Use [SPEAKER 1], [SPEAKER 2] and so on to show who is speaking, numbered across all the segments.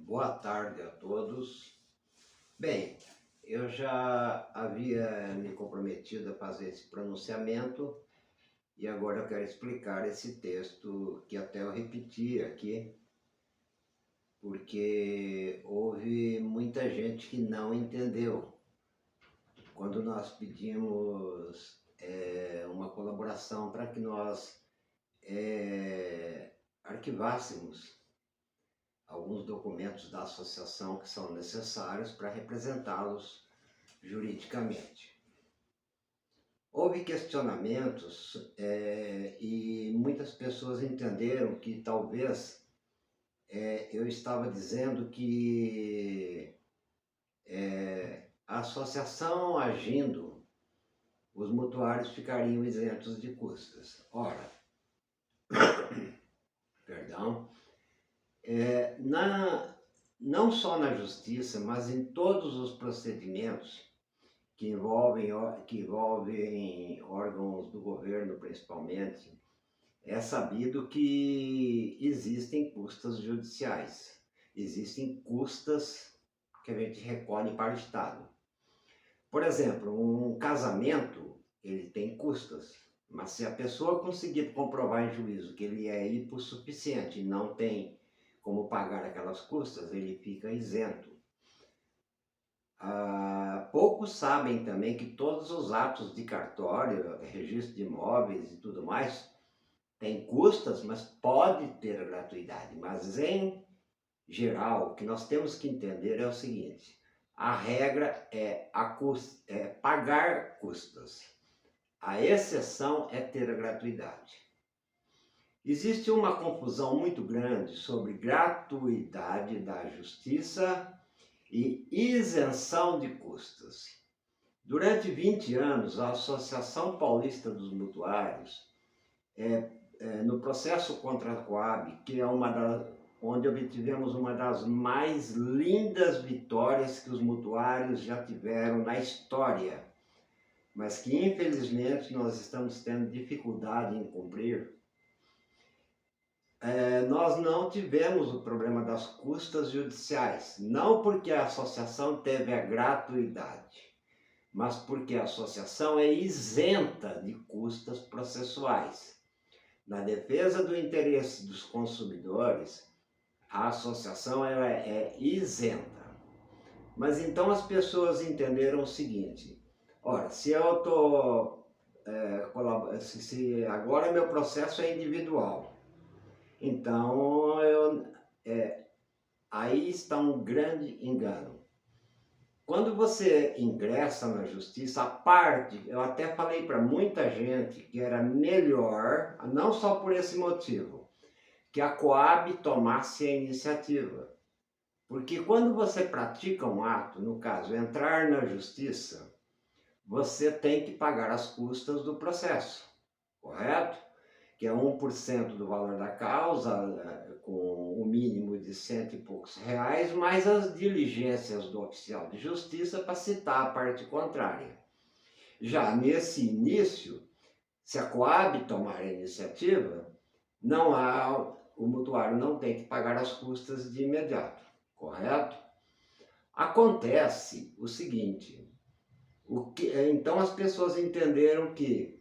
[SPEAKER 1] Boa tarde a todos. Bem, eu já havia me comprometido a fazer esse pronunciamento e agora eu quero explicar esse texto que até eu repeti aqui, porque houve muita gente que não entendeu. Quando nós pedimos uma colaboração para que nós arquivássemos alguns documentos da associação que são necessários para representá-los juridicamente. Houve questionamentos e muitas pessoas entenderam que talvez eu estava dizendo que a associação agindo, os mutuários ficariam isentos de custas. Ora, perdão, não só na justiça, mas em todos os procedimentos que envolvem órgãos do governo principalmente, é sabido que existem custas judiciais, existem custas que a gente recolhe para o Estado. Por exemplo, um casamento, ele tem custas, mas se a pessoa conseguir comprovar em juízo que ele é hipossuficiente e não tem como pagar aquelas custas, ele fica isento. Poucos sabem também que todos os atos de cartório, registro de imóveis e tudo mais, tem custas, mas pode ter gratuidade. Mas em geral, o que nós temos que entender é o seguinte: a regra é pagar custas. A exceção é ter a gratuidade. Existe uma confusão muito grande sobre gratuidade da justiça e isenção de custas. Durante 20 anos, a Associação Paulista dos Mutuários, no processo contra a Coab, que é onde obtivemos uma das mais lindas vitórias que os mutuários já tiveram na história, mas que infelizmente nós estamos tendo dificuldade em cumprir, nós não tivemos o problema das custas judiciais, não porque a associação teve a gratuidade, mas porque a associação é isenta de custas processuais. Na defesa do interesse dos consumidores, a associação ela é isenta. Mas então as pessoas entenderam o seguinte: ora, se eu estou se agora meu processo é individual, então aí está um grande engano. Quando você ingressa na justiça, eu até falei para muita gente que era melhor, não só por esse motivo, que a Coab tomasse a iniciativa. Porque quando você pratica um ato, no caso, entrar na justiça, você tem que pagar as custas do processo, correto? Que é 1% do valor da causa, com o mínimo de R$100 e poucos, mais as diligências do oficial de justiça para citar a parte contrária. Já nesse início, se a Coab tomar a iniciativa, o mutuário não tem que pagar as custas de imediato, correto? Acontece o seguinte, então as pessoas entenderam que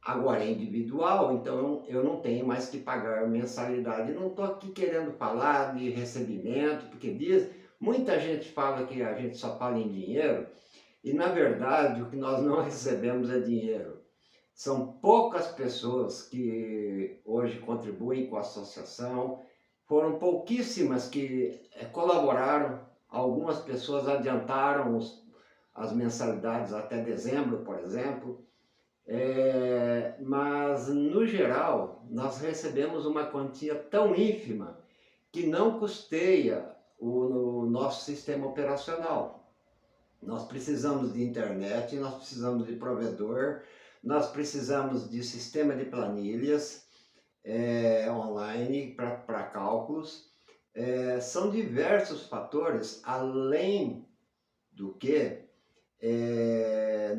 [SPEAKER 1] agora é individual, então eu não tenho mais que pagar mensalidade. Não estou aqui querendo falar de recebimento, porque muita gente fala que a gente só fala em dinheiro, e na verdade o que nós não recebemos é dinheiro. São poucas pessoas que hoje contribuem com a associação, foram pouquíssimas que colaboraram, algumas pessoas adiantaram as mensalidades até dezembro, por exemplo. Mas no geral nós recebemos uma quantia tão ínfima que não custeia o nosso sistema operacional. Nós precisamos de internet, nós precisamos de provedor, nós precisamos de sistema de planilhas online para cálculos. São diversos fatores, além do que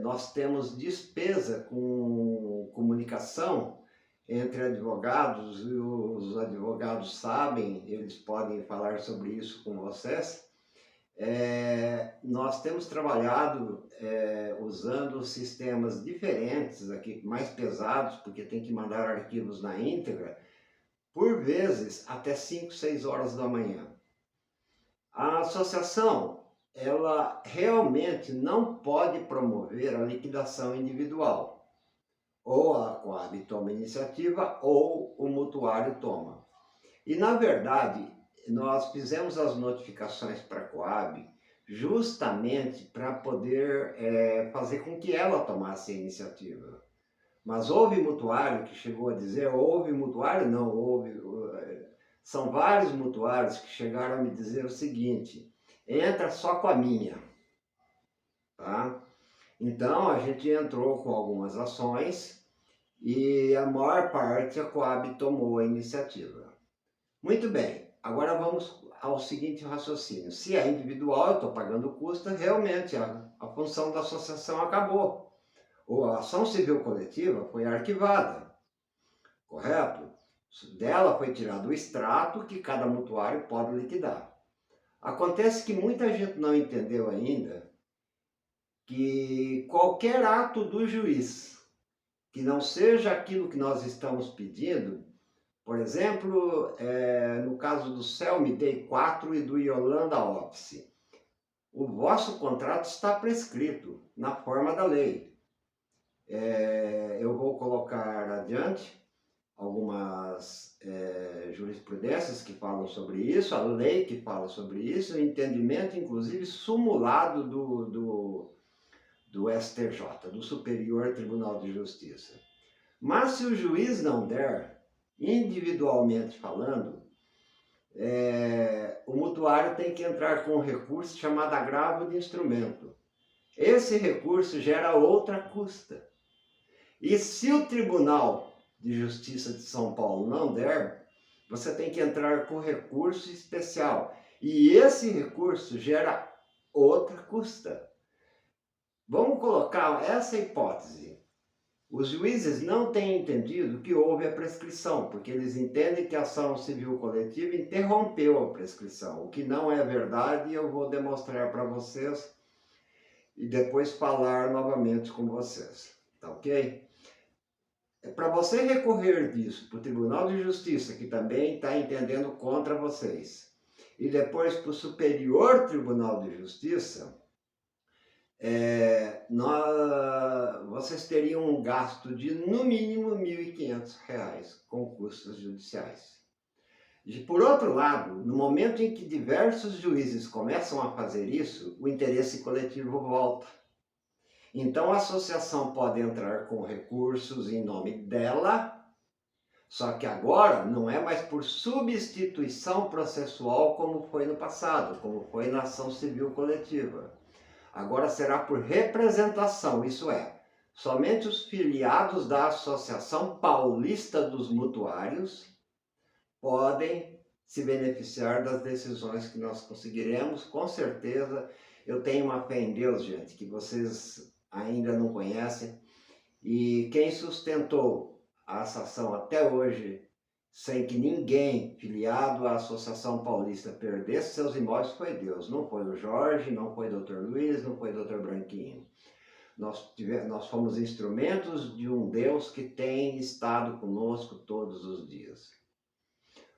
[SPEAKER 1] nós temos despesa com comunicação entre advogados, e os advogados sabem, eles podem falar sobre isso com vocês. Nós temos trabalhado usando sistemas diferentes aqui, mais pesados, porque tem que mandar arquivos na íntegra, por vezes até 5, 6 horas da manhã. A associação, ela realmente não pode promover a liquidação individual. Ou a Coab toma iniciativa ou o mutuário toma. E, na verdade, nós fizemos as notificações para a Coab justamente para poder fazer com que ela tomasse a iniciativa. Mas houve mutuário que chegou a dizer, houve mutuário? Não, houve. São vários mutuários que chegaram a me dizer o seguinte: entra só com a minha, tá? Então a gente entrou com algumas ações e a maior parte a Coab tomou a iniciativa. Muito bem, agora vamos ao seguinte raciocínio: se é individual, eu estou pagando custo, realmente a função da associação acabou. Ou a ação civil coletiva foi arquivada, correto? Dela foi tirado o extrato que cada mutuário pode liquidar. Acontece que muita gente não entendeu ainda que qualquer ato do juiz que não seja aquilo que nós estamos pedindo, por exemplo, no caso do Selmi Day 4 e do Yolanda Office, o vosso contrato está prescrito na forma da lei. Eu vou colocar adiante algumas jurisprudências que falam sobre isso, a lei que fala sobre isso, o entendimento, inclusive, sumulado do STJ, do Superior Tribunal de Justiça. Mas se o juiz não der, individualmente falando, o mutuário tem que entrar com um recurso chamado agravo de instrumento. Esse recurso gera outra custa. E se o Tribunal de Justiça de São Paulo não der, você tem que entrar com recurso especial. E esse recurso gera outra custa. Vamos colocar essa hipótese. Os juízes não têm entendido que houve a prescrição, porque eles entendem que a ação civil coletiva interrompeu a prescrição, o que não é verdade, e eu vou demonstrar para vocês e depois falar novamente com vocês, tá ok? Para você recorrer disso para o Tribunal de Justiça, que também está entendendo contra vocês, e depois para o Superior Tribunal de Justiça, vocês teriam um gasto de no mínimo R$ 1.500 com custos judiciais. E por outro lado, no momento em que diversos juízes começam a fazer isso, o interesse coletivo volta. Então a associação pode entrar com recursos em nome dela, só que agora não é mais por substituição processual como foi no passado, como foi na ação civil coletiva. Agora será por representação, isso é, somente os filiados da Associação Paulista dos Mutuários podem se beneficiar das decisões que nós conseguiremos, com certeza. Eu tenho uma fé em Deus, gente, que vocês ainda não conhecem, e quem sustentou a ação até hoje, sem que ninguém filiado à Associação Paulista perdesse seus imóveis, foi Deus. Não foi o Jorge, não foi o Dr. Luiz, não foi o Dr. Branquinho. Nós fomos instrumentos de um Deus que tem estado conosco todos os dias.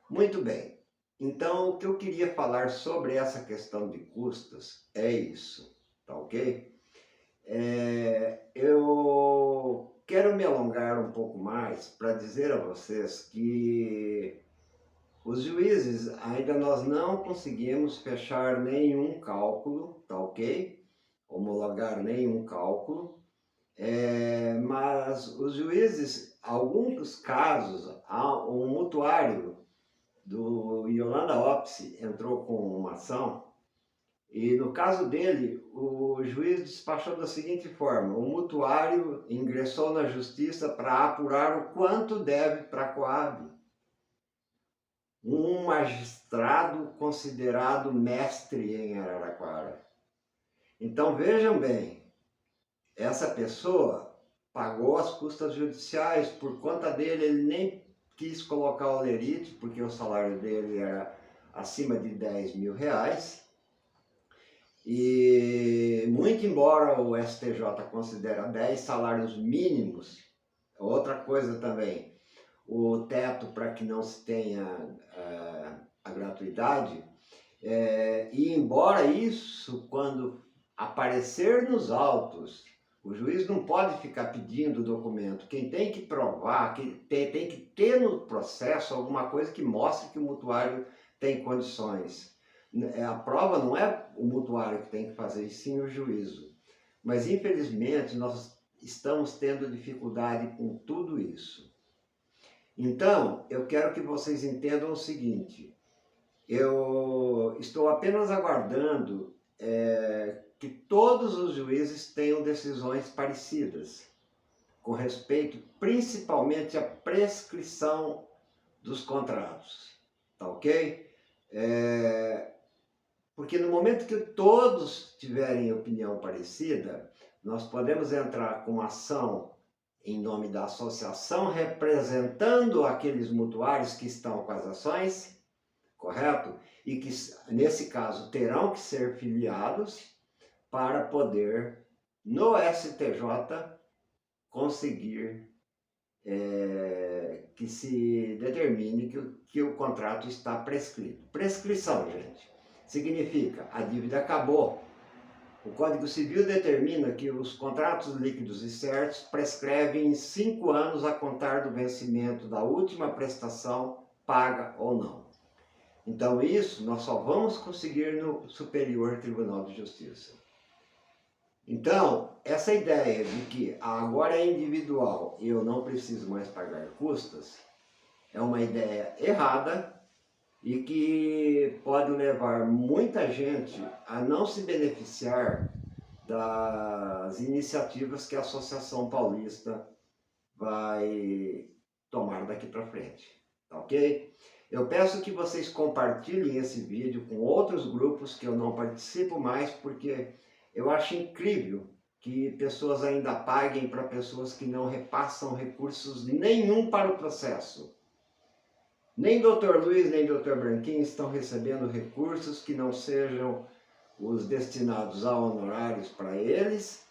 [SPEAKER 1] Muito bem. Então, o que eu queria falar sobre essa questão de custas é isso, tá ok? Eu quero me alongar um pouco mais para dizer a vocês que os juízes, ainda nós não conseguimos fechar nenhum cálculo, tá ok? Homologar nenhum cálculo, mas os juízes, alguns casos, um mutuário do Yolanda Office entrou com uma ação, e no caso dele, o juiz despachou da seguinte forma: o mutuário ingressou na justiça para apurar o quanto deve para a Coab. Um magistrado considerado mestre em Araraquara. Então vejam bem, essa pessoa pagou as custas judiciais, por conta dele ele nem quis colocar o lerite, porque o salário dele era acima de 10 mil reais, e muito embora o STJ considere 10 salários mínimos, outra coisa também, o teto para que não se tenha a gratuidade, e embora isso, quando aparecer nos autos, o juiz não pode ficar pedindo documento. Quem tem que provar, tem que ter no processo alguma coisa que mostre que o mutuário tem condições. A prova não é o mutuário que tem que fazer, e sim o juízo. Mas infelizmente nós estamos tendo dificuldade com tudo isso. Então, eu quero que vocês entendam o seguinte: eu estou apenas aguardando que todos os juízes tenham decisões parecidas, com respeito principalmente à prescrição dos contratos, tá ok? Porque no momento que todos tiverem opinião parecida, nós podemos entrar com ação em nome da associação, representando aqueles mutuários que estão com as ações, correto? E que, nesse caso, terão que ser filiados para poder, no STJ, conseguir que se determine que o contrato está prescrito. Prescrição, gente, significa a dívida acabou. O Código Civil determina que os contratos líquidos e certos prescrevem em 5 anos a contar do vencimento da última prestação, paga ou não. Então isso nós só vamos conseguir no Superior Tribunal de Justiça. Então, essa ideia de que agora é individual e eu não preciso mais pagar custas, é uma ideia errada e que pode levar muita gente a não se beneficiar das iniciativas que a Associação Paulista vai tomar daqui para frente, tá ok? Eu peço que vocês compartilhem esse vídeo com outros grupos que eu não participo mais, porque eu acho incrível que pessoas ainda paguem para pessoas que não repassam recursos nenhum para o processo. Nem Dr. Luiz, nem Dr. Branquinho estão recebendo recursos que não sejam os destinados a honorários para eles,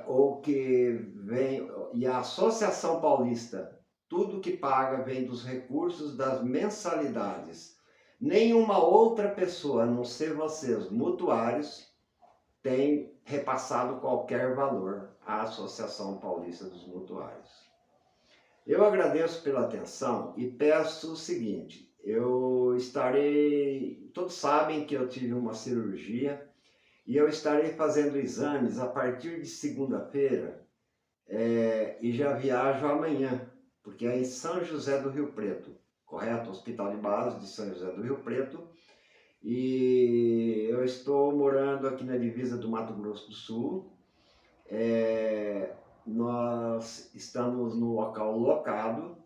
[SPEAKER 1] ou que vem, e a Associação Paulista, tudo que paga vem dos recursos das mensalidades. Nenhuma outra pessoa, a não ser vocês, mutuários, tem repassado qualquer valor à Associação Paulista dos Mutuários. Eu agradeço pela atenção e peço o seguinte: eu estarei, todos sabem que eu tive uma cirurgia e eu estarei fazendo exames a partir de segunda-feira e já viajo amanhã, porque é em São José do Rio Preto, correto? Hospital de Base de São José do Rio Preto. E eu estou morando aqui na divisa do Mato Grosso do Sul. Nós estamos no local locado,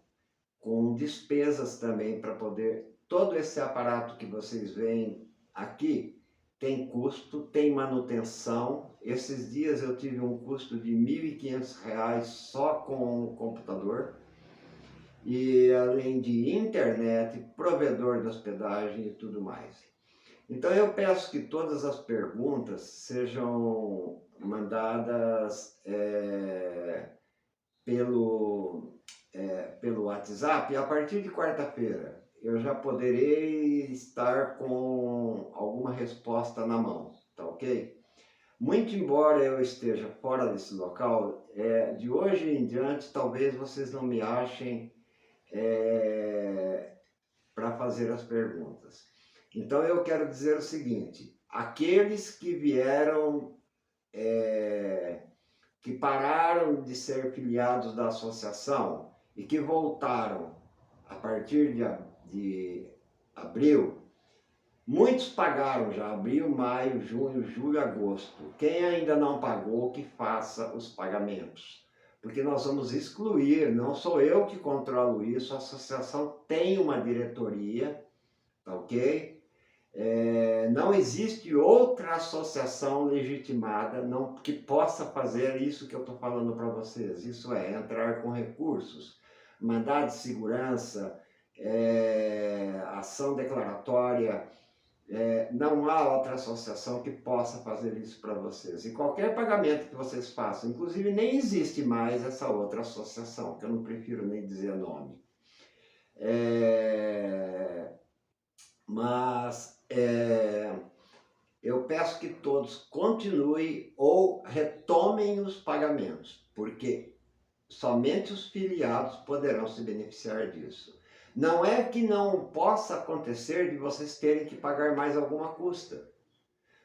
[SPEAKER 1] com despesas também para poder... Todo esse aparato que vocês veem aqui tem custo, tem manutenção. Esses dias eu tive um custo de R$ 1.500 só com o computador. E além de internet, provedor de hospedagem e tudo mais. Então eu peço que todas as perguntas sejam mandadas pelo WhatsApp, e a partir de quarta-feira eu já poderei estar com alguma resposta na mão, tá ok? Muito embora eu esteja fora desse local, de hoje em diante talvez vocês não me achem para fazer as perguntas. Então eu quero dizer o seguinte: aqueles que vieram, que pararam de ser filiados da associação e que voltaram a partir de abril, muitos pagaram já abril, maio, junho, julho, agosto. Quem ainda não pagou, que faça os pagamentos. Porque nós vamos excluir, não sou eu que controlo isso, a associação tem uma diretoria, tá ok? não existe outra associação legitimada que possa fazer isso que eu estou falando para vocês. Isso é, entrar com recursos, mandado de segurança, ação declaratória. Não há outra associação que possa fazer isso para vocês. E qualquer pagamento que vocês façam, inclusive nem existe mais essa outra associação, que eu não prefiro nem dizer nome. Mas eu peço que todos continuem ou retomem os pagamentos, porque somente os filiados poderão se beneficiar disso. Não é que não possa acontecer de vocês terem que pagar mais alguma custa.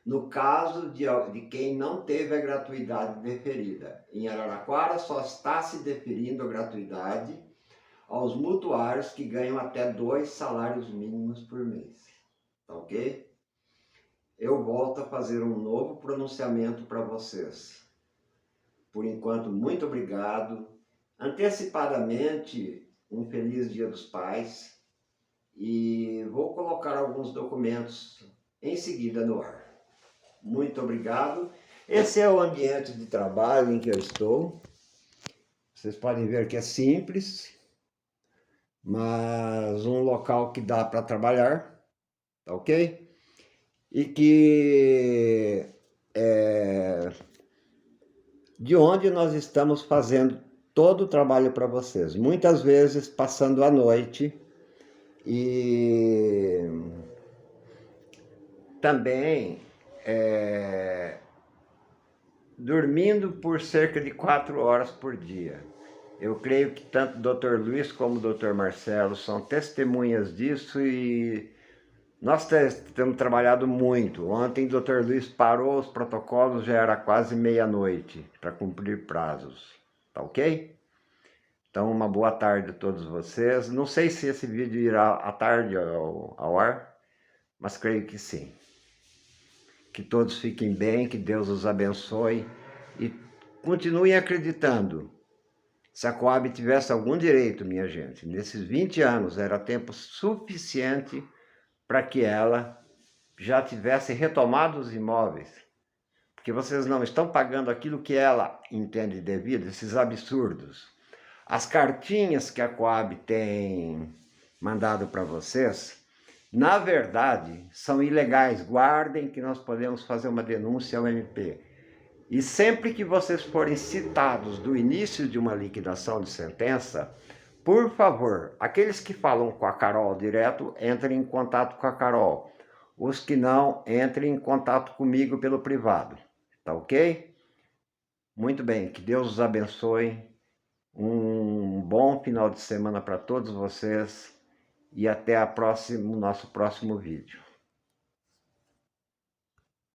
[SPEAKER 1] No caso de quem não teve a gratuidade deferida. Em Araraquara só está se deferindo a gratuidade aos mutuários que ganham até 2 salários mínimos por mês. Tá ok? Eu volto a fazer um novo pronunciamento para vocês. Por enquanto, muito obrigado. Antecipadamente, um feliz Dia dos Pais. E vou colocar alguns documentos em seguida no ar. Muito obrigado. Esse é o ambiente de trabalho em que eu estou. Vocês podem ver que é simples, mas um local que dá para trabalhar, tá ok? E que de onde nós estamos fazendo todo o trabalho para vocês. Muitas vezes passando a noite e também dormindo por cerca de 4 horas por dia. Eu creio que tanto o Dr. Luiz como o Dr. Marcelo são testemunhas disso e nós temos trabalhado muito. Ontem o Dr. Luiz parou os protocolos, já era quase meia-noite para cumprir prazos. Tá ok? Então, uma boa tarde a todos vocês. Não sei se esse vídeo irá à tarde ao ar, mas creio que sim. Que todos fiquem bem, que Deus os abençoe e continuem acreditando. Se a Coab tivesse algum direito, minha gente, nesses 20 anos era tempo suficiente para que ela já tivesse retomado os imóveis. Porque vocês não estão pagando aquilo que ela entende devido, esses absurdos. As cartinhas que a Coab tem mandado para vocês, na verdade, são ilegais. Guardem que nós podemos fazer uma denúncia ao MP. E sempre que vocês forem citados do início de uma liquidação de sentença, por favor, aqueles que falam com a Carol direto, entrem em contato com a Carol. Os que não, entrem em contato comigo pelo privado. Tá ok? Muito bem, que Deus os abençoe. Um bom final de semana para todos vocês. E até o nosso próximo vídeo.